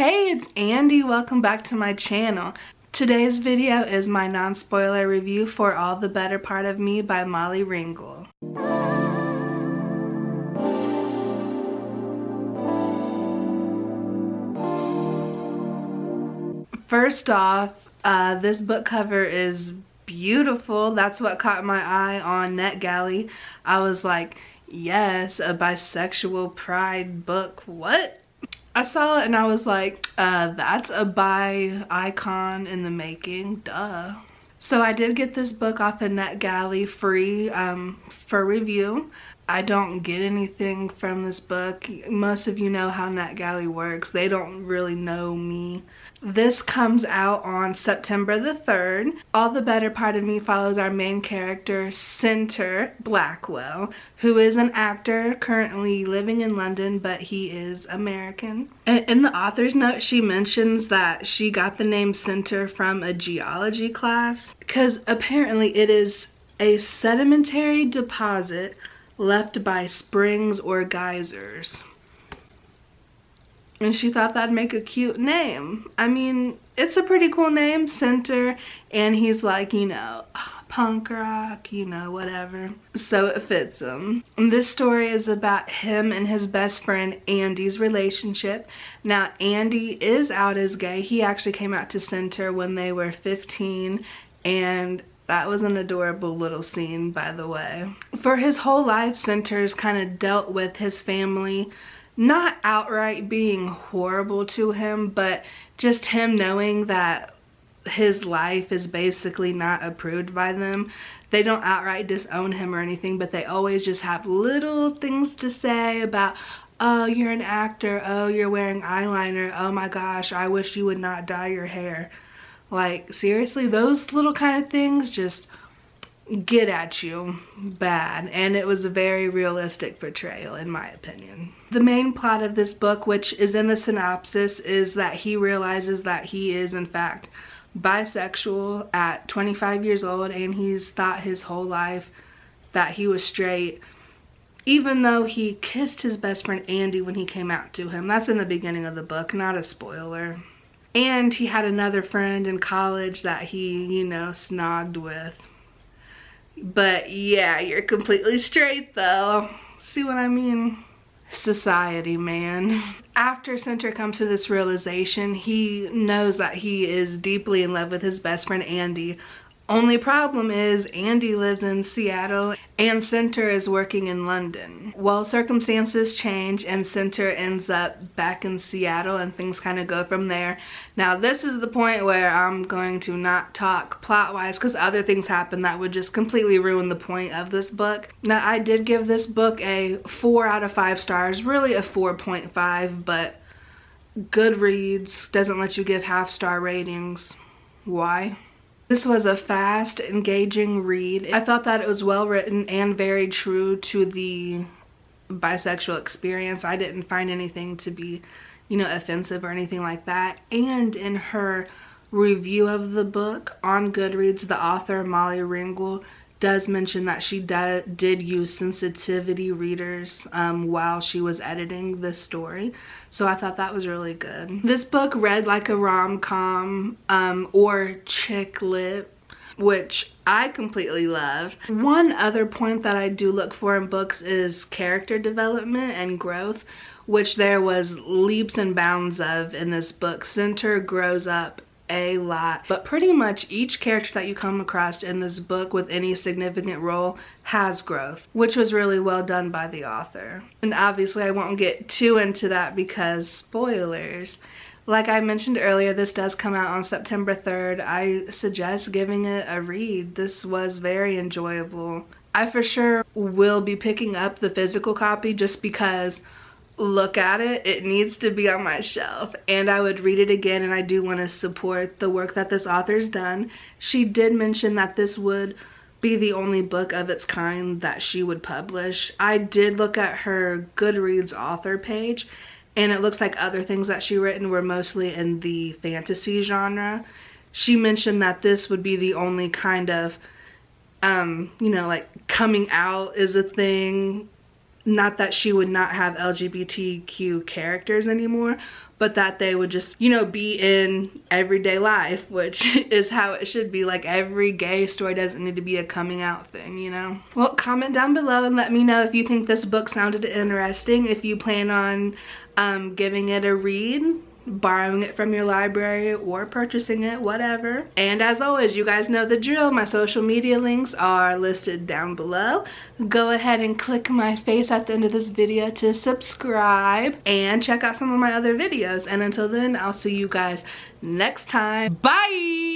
Hey, it's Andy. Welcome back to my channel. Today's video is my non-spoiler review for All the Better Part of Me by Molly Ringwald. First off, this book cover is beautiful. That's what caught my eye on NetGalley. I was like, yes, a bisexual pride book. What? I saw it and I was like, that's a bi icon in the making, duh. So I did get this book off of NetGalley free for review. I don't get anything from this book. Most of you know how NetGalley works. They don't really know me. This comes out on September the 3rd. All the Better Part of Me follows our main character, Center Blackwell, who is an actor currently living in London, but he is American. And in the author's note, she mentions that she got the name Center from a geology class, because apparently it is a sedimentary deposit left by springs or geysers. And she thought that'd make a cute name. I mean, it's a pretty cool name, Center, and he's like, you know, punk rock, you know, whatever. So it fits him. And this story is about him and his best friend Andy's relationship. Now, Andy is out as gay. He actually came out to Center when they were 15, and that was an adorable little scene, by the way. For his whole life, Center's kind of dealt with his family not outright being horrible to him, but just him knowing that his life is basically not approved by them. They don't outright disown him or anything, but they always just have little things to say about, oh, you're an actor, oh, you're wearing eyeliner, oh my gosh, I wish you would not dye your hair. Like, seriously, those little kind of things just get at you bad, and it was a very realistic portrayal in my opinion. The main plot of this book, which is in the synopsis, is that he realizes that he is in fact bisexual at 25 years old, and he's thought his whole life that he was straight, even though he kissed his best friend Andy when he came out to him. That's in the beginning of the book, not a spoiler. And he had another friend in college that he, you know, snogged with. But yeah, you're completely straight though. See what I mean? Society, man. After Center comes to this realization, he knows that he is deeply in love with his best friend Andy. Only problem is Andy lives in Seattle and Center is working in London. Well, circumstances change and Center ends up back in Seattle and things kind of go from there. Now this is the point where I'm going to not talk plot-wise because other things happen that would just completely ruin the point of this book. Now I did give this book a 4 out of 5 stars, really a 4.5, but Goodreads doesn't let you give half-star ratings. Why? This was a fast, engaging read. I felt that it was well written and very true to the bisexual experience. I didn't find anything to be, you know, offensive or anything like that. And in her review of the book on Goodreads, the author, Molly Ringwald, does mention that she did use sensitivity readers while she was editing this story. So I thought that was really good. This book read like a rom-com or chick lit, which I completely love. One other point that I do look for in books is character development and growth, which there was leaps and bounds of in this book. Center grows up a lot, but pretty much each character that you come across in this book with any significant role has growth, which was really well done by the author. And obviously I won't get too into that because spoilers. Like I mentioned earlier, this does come out on September 3rd. I suggest giving it a read. This was very enjoyable. I for sure will be picking up the physical copy just because look at it, it needs to be on my shelf, and I would read it again, and I do want to support the work that this author's done. She did mention that this would be the only book of its kind that she would publish. I did look at her Goodreads author page, and it looks like other things that she written were mostly in the fantasy genre. She mentioned that this would be the only kind of you know, like coming out is a thing not that she would not have LGBTQ characters anymore, but that they would just, you know, be in everyday life, which is how it should be. Like, every gay story doesn't need to be a coming out thing, you know? Well, comment down below and let me know if you think this book sounded interesting, if you plan on giving it a read, borrowing it from your library, or purchasing it, whatever. And as always, you guys know the drill. My social media links are listed down below. Go ahead and click my face at the end of this video to subscribe and check out some of my other videos. And until then, I'll see you guys next time. Bye!